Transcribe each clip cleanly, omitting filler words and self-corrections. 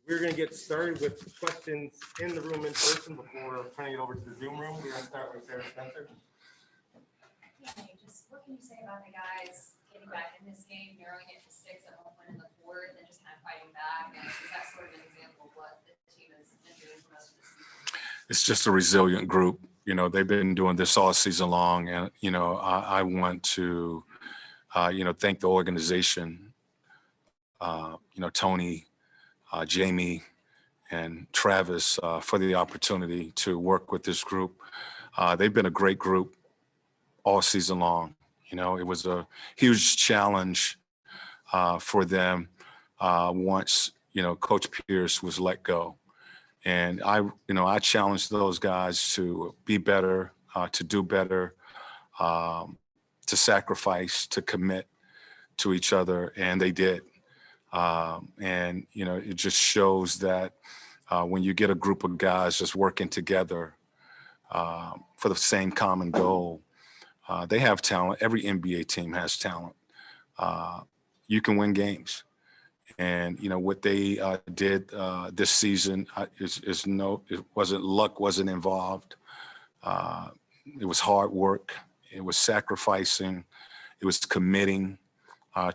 We're going to get started with questions in the room in person before turning it over to the Zoom room. We're going to start with Sarah Spencer. Hey, just what can you say about the guys getting back in this game, narrowing it to 6 at one point in the fourth, and just kind of fighting back? And is that sort of an example of what the team has been doing for most of the season? It's just a resilient group. You know, they've been doing this all season long. And, you know, I want to, thank the organization, Tony, Jamie, and Travis for the opportunity to work with this group. They've been a great group all season long. You know, it was a huge challenge for them once, Coach Pierce was let go. And I challenged those guys to be better, to do better, to sacrifice, to commit to each other, and they did. It just shows that when you get a group of guys just working together for the same common goal, they have talent. Every NBA team has talent. You can win games. And what they did this season it wasn't luck, wasn't involved. It was hard work. It was sacrificing. It was committing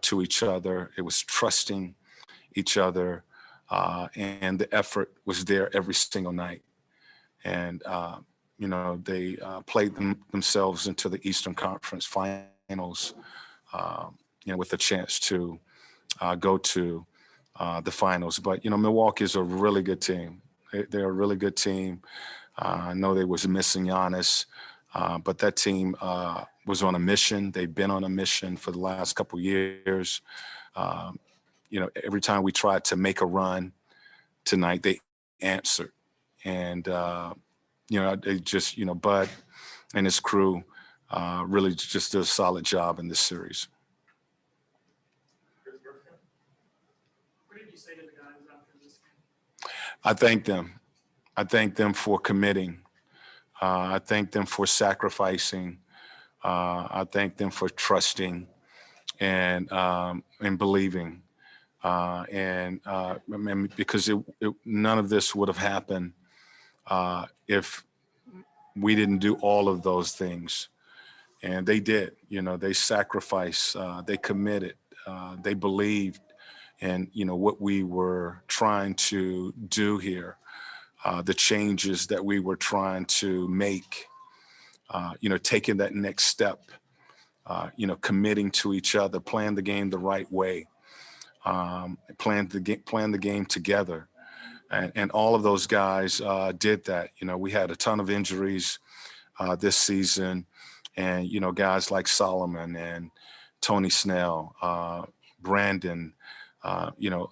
to each other. It was trusting each other, and the effort was there every single night. And they played themselves into the Eastern Conference Finals, with a chance to go to the finals. But, Milwaukee is a really good team. They're a really good team. I know they was missing Giannis, but that team was on a mission. They've been on a mission for the last couple of years. Every time we tried to make a run tonight, they answered. And, they just, Bud and his crew really just did a solid job in this series. What did you say to the guys after this game? I thank them. I thank them for committing. I thank them for sacrificing. I thank them for trusting and believing. Because none of this would have happened if we didn't do all of those things. And they did. They sacrificed. They committed. They believed in what we were trying to do here, the changes that we were trying to make, taking that next step, committing to each other, playing the game the right way, playing the game together. And all of those guys did that. We had a ton of injuries this season, and, guys like Solomon and Tony Snell, Brandon,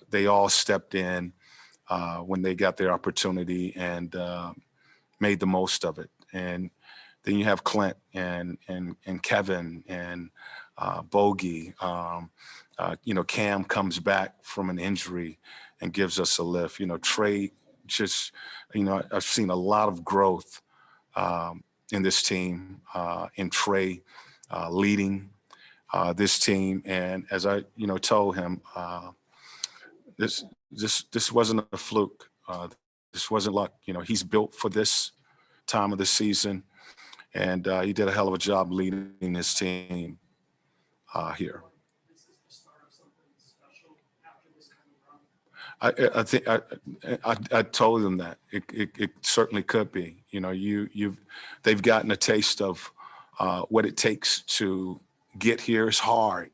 they all stepped in when they got their opportunity and made the most of it. And then you have Clint and Kevin and Bogey. Cam comes back from an injury and gives us a lift. Trey just, I've seen a lot of growth in this team, in Trey leading this team. And as I, told him, this wasn't a fluke. This wasn't luck. He's built for this time of the season, and he did a hell of a job leading his team here. This is the start of something special after this kind of run. I think I told them that it certainly could be. They've gotten a taste of what it takes to get here. It's hard.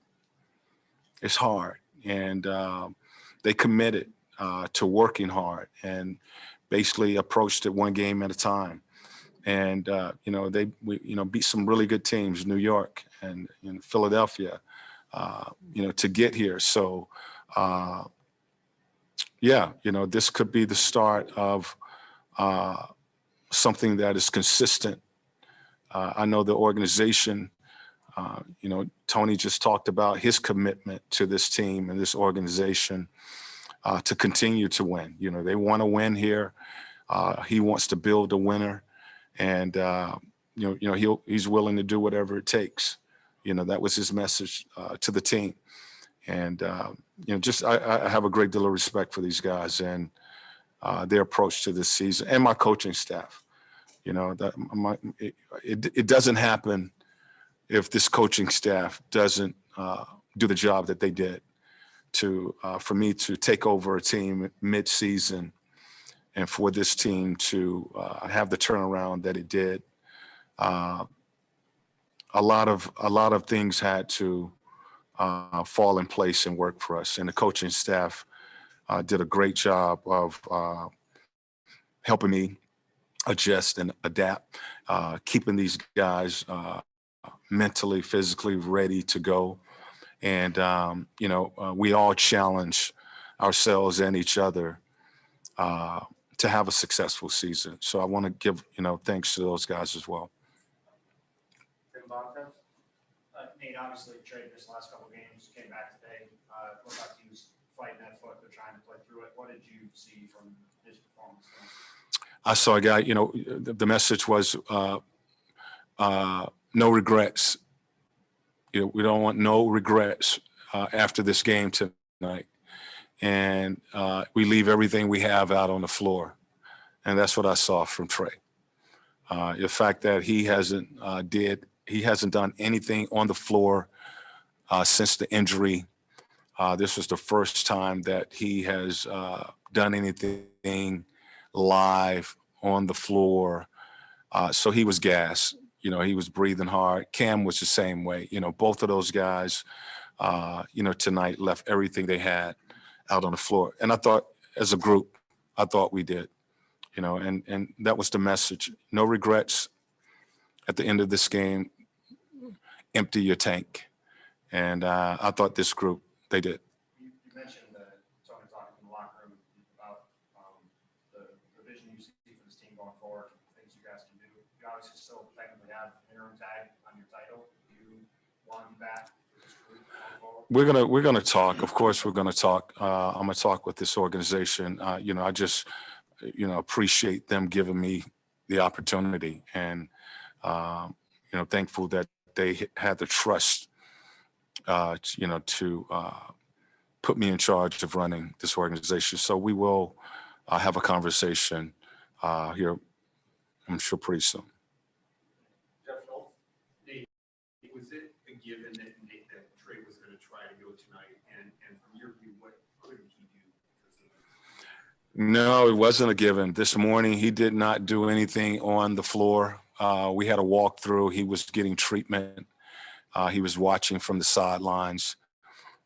It's hard, and they committed to working hard and basically approached it one game at a time. And they beat some really good teams, New York and Philadelphia, to get here. So. This could be the start of something that is consistent. I know the organization, Tony just talked about his commitment to this team and this organization to continue to win. They want to win here. He wants to build a winner, and he's willing to do whatever it takes. That was his message to the team. And, I have a great deal of respect for these guys. And, their approach to this season, and my coaching staff. You know, it doesn't happen if this coaching staff doesn't do the job that they did for me to take over a team mid-season, and for this team to have the turnaround that it did. A lot of things had to fall in place and work for us, and the coaching staff did a great job of helping me adjust and adapt, keeping these guys mentally, physically ready to go. And, we all challenge ourselves and each other to have a successful season. So I want to give, thanks to those guys as well. Nate, obviously Trey missed the last couple of games, came back today. Looked like he was fighting that foot, but trying to play through it. What did you see from his performance? I saw a guy, the message was no regrets. We don't want no regrets after this game tonight. And we leave everything we have out on the floor. And that's what I saw from Trey. The fact that he hasn't done anything on the floor since the injury. This was the first time that he has done anything live on the floor. So he was gassed. He was breathing hard. Cam was the same way. Both of those guys, tonight left everything they had out on the floor. And I thought, as a group, we did. And that was the message. No regrets at the end of this game. Empty your tank. And I thought this group, they did. You mentioned Tony talking in the locker room about the vision you see for this team going forward, things you guys can do. You obviously still technically have an interim tag on your title. Do you want to be back for this group going forward? We're gonna talk. Of course, we're gonna talk. I'm gonna talk with this organization. I just appreciate them giving me the opportunity, and thankful that they had the trust, to put me in charge of running this organization. So we will have a conversation here, I'm sure, pretty soon. Jeff Schultz, Nate, was it a given that Trey was going to try to go tonight? And from your view, what couldn't he do? No, it wasn't a given. This morning, he did not do anything on the floor. We had a walkthrough. He was getting treatment. He was watching from the sidelines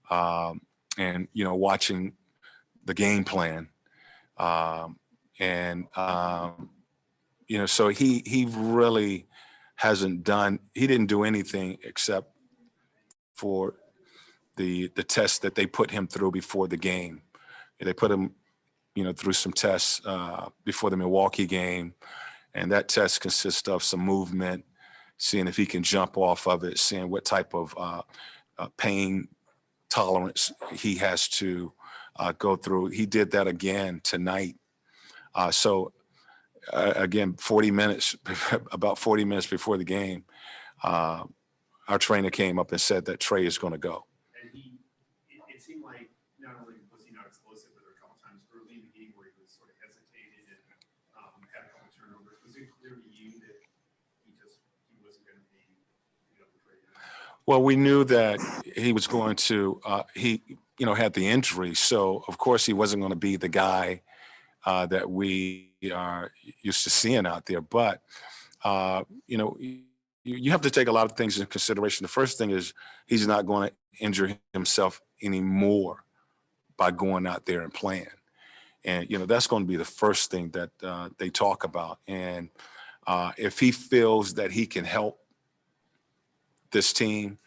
and, watching the game plan. So he really hasn't he didn't do anything except for the test that they put him through before the game. They put him, through some tests before the Milwaukee game. And that test consists of some movement, seeing if he can jump off of it, seeing what type of pain tolerance he has to go through. He did that again tonight. Again, 40 minutes, about 40 minutes before the game, our trainer came up and said that Trey is going to go. And it seemed like not only was he not explosive, but there were a couple times early in the game where he was sort of hesitated and had a couple turnovers. Was it clear to you that he wasn't going to be the Trey? Well, we knew that he was going to, he had the injury. So, of course, he wasn't going to be the guy that we are used to seeing out there. But, you have to take a lot of things into consideration. The first thing is he's not going to injure himself anymore by going out there and playing. And, that's going to be the first thing that they talk about. And if he feels that he can help this team,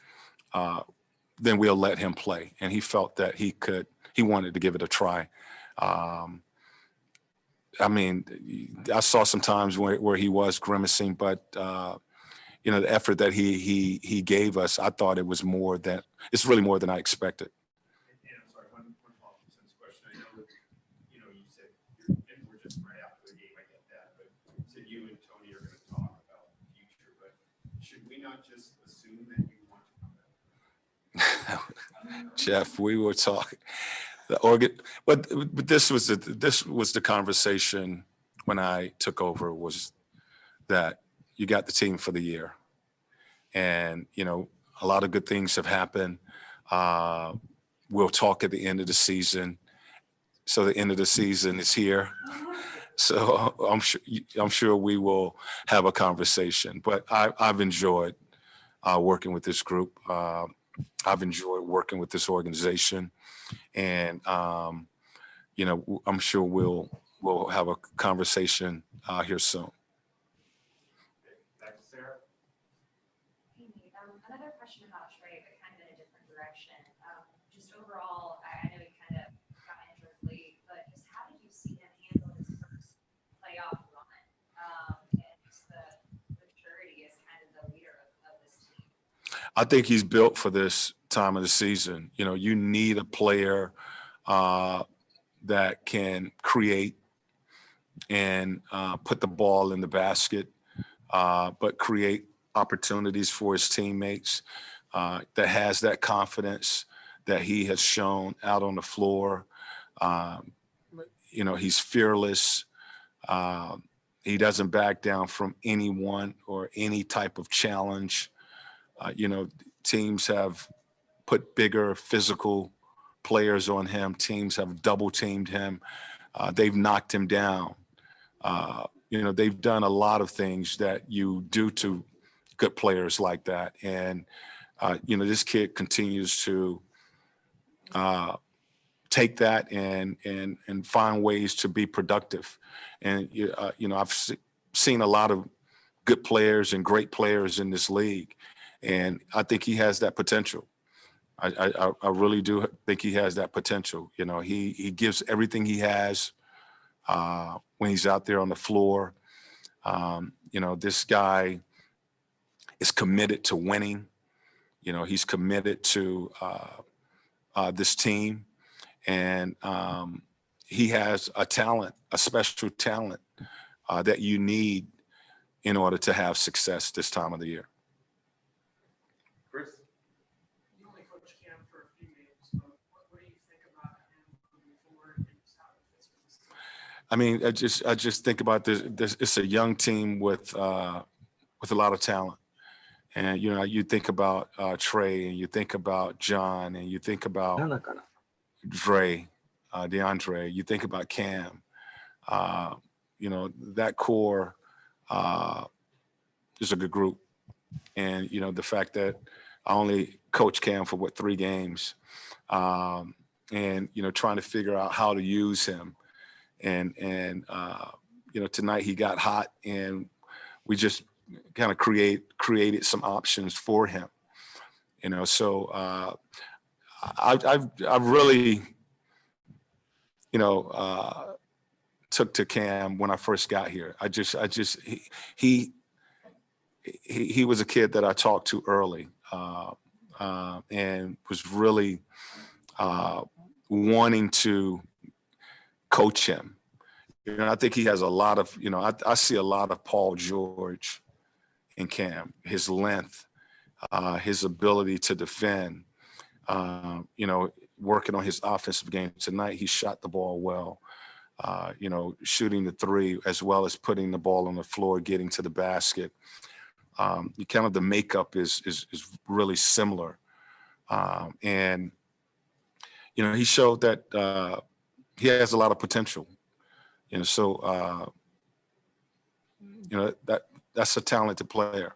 then we'll let him play. And he felt that he wanted to give it a try. I saw some times where he was grimacing, but the effort that he gave us, I thought it's really more than I expected. And I'm sorry, one follow-up question. I know that, you said, and we're just right after the game, I get that, but you said you and Tony are going to talk about the future, but should we not just assume that you want to come back? Jeff, we were talking. But this was the conversation when I took over, was that you got the team for the year, and a lot of good things have happened. We'll talk at the end of the season. So the end of the season is here. So I'm sure we will have a conversation. But I've enjoyed working with this group. I've enjoyed working with this organization, and I'm sure we'll have a conversation here soon. Back to Sarah. Hey, Nate, another question about Trey, but kind of in a different direction. Just overall, I know he kind of got injured late, but just how did you see him handle his first playoff run? And just the maturity as kind of the leader of this team. I think he's built for this time of the season. You need a player that can create and put the ball in the basket, but create opportunities for his teammates, that has that confidence that he has shown out on the floor. He's fearless. He doesn't back down from anyone or any type of challenge. Teams have put bigger physical players on him. Teams have double teamed him. They've knocked him down. They've done a lot of things that you do to good players like that. And, this kid continues to take that and find ways to be productive. And, I've seen a lot of good players and great players in this league. And I think he has that potential. I really do think he has that potential. He gives everything he has when he's out there on the floor. This guy is committed to winning. He's committed to this team, and he has a talent, a special talent that you need in order to have success this time of the year. Chris. You only coached Cam for a few games, but what do you think about him moving forward and just how it fits with his team? I mean, I just think about this. It's a young team with a lot of talent, and you think about Trey, and you think about John, and you think about DeAndre. You think about Cam. That core is a good group, and the fact that I only coached Cam for 3 games, and trying to figure out how to use him. And tonight he got hot, and we just kind of created some options for him. So I've really took to Cam when I first got here. He was a kid that I talked to early, and was really wanting to coach him. I think he has a lot of, I see a lot of Paul George in Cam, his length, his ability to defend, working on his offensive game. Tonight, he shot the ball well, shooting the 3 as well as putting the ball on the floor, getting to the basket. The makeup is really similar. And, he showed that he has a lot of potential. So that's a talented player.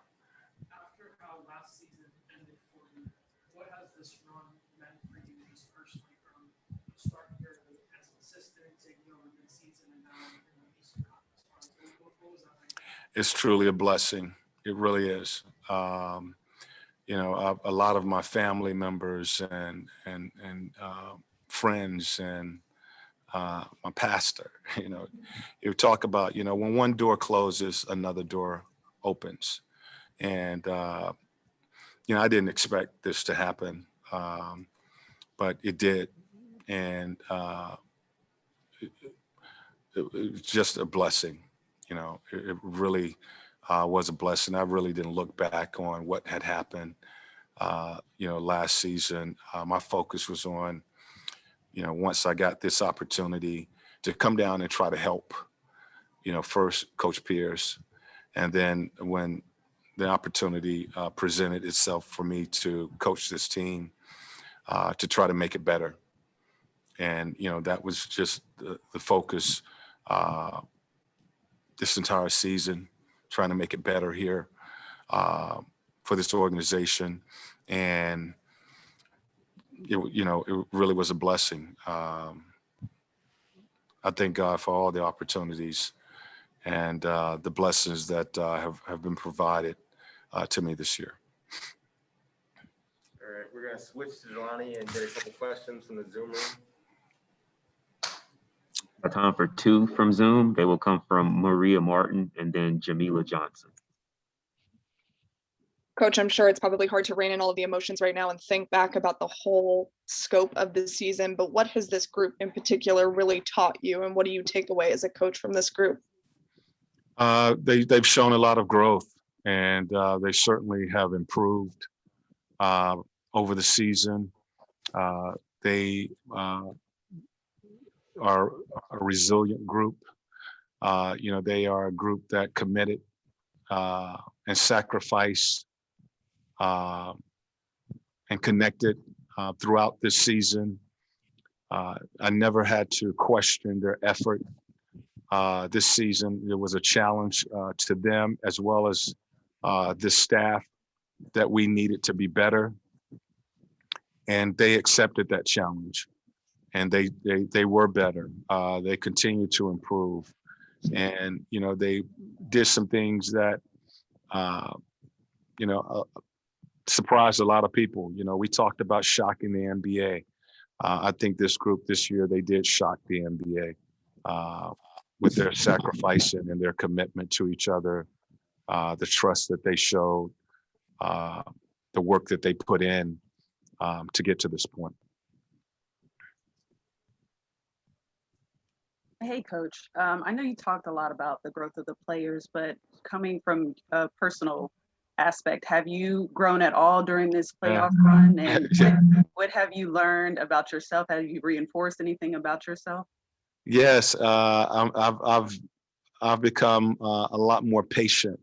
After how last season ended for you, what has this run meant for you just personally, from starting here as an assistant, taking over the season, and now in the Eastern Conference Finals? What was that like? It's truly a blessing. It really is. A lot of my family members and friends and my pastor, you talk about, when one door closes, another door opens. And, I didn't expect this to happen, but it did. And it was just a blessing. It really was a blessing. I really didn't look back on what had happened, last season. My focus was on, once I got this opportunity to come down and try to help, first Coach Pierce, and then when the opportunity presented itself for me to coach this team, to try to make it better. And, that was just the focus this entire season, trying to make it better here for this organization. And, it really was a blessing. I thank God for all the opportunities and the blessings that have been provided to me this year. All right, we're going to switch to Jelani and get a couple questions from the Zoom room. Got time for 2 from Zoom. They will come from Maria Martin and then Jamila Johnson. Coach, I'm sure it's probably hard to rein in all of the emotions right now and think back about the whole scope of the season, but what has this group in particular really taught you, and what do you take away as a coach from this group? They've shown a lot of growth, and they certainly have improved over the season. They are a resilient group. They are a group that committed and sacrificed and connected throughout this season. I never had to question their effort. This season, it was a challenge to them as well as the staff that we needed to be better. And they accepted that challenge, and they were better. They continue to improve. And, they did some things that, surprised a lot of people. We talked about shocking the NBA. I think this group this year, they did shock the NBA with their sacrificing and their commitment to each other, the trust that they showed, the work that they put in to get to this point. Hey, Coach. I know you talked a lot about the growth of the players, but coming from a personal aspect, have you grown at all during this playoff run? And what have you learned about yourself? Have you reinforced anything about yourself? Yes, I've become a lot more patient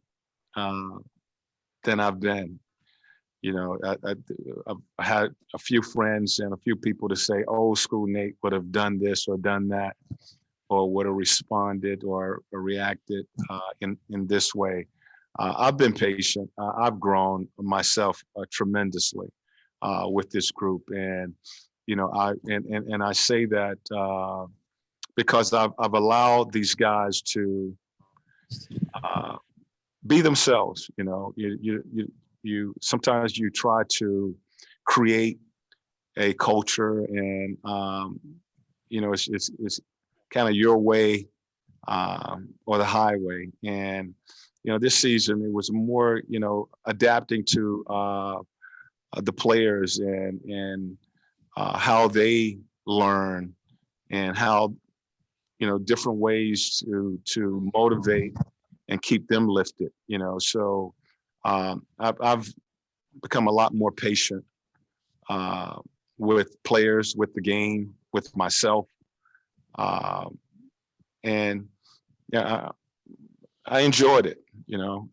than I've been. I've had a few friends and a few people to say, old school Nate would have done this or done that, or would have responded or reacted in this way. I've been patient. I've grown myself tremendously with this group, and I say that because I've allowed these guys to be themselves. You sometimes you try to create a culture, and it's kind of your way or the highway. And this season it was more adapting to the players and how they learn, and how different ways to motivate and keep them lifted. So I've become a lot more patient with players, with the game, with myself, and yeah, I enjoyed it.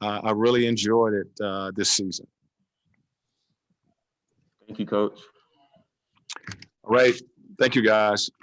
I really enjoyed it this season. Thank you, Coach. All right, thank you, guys.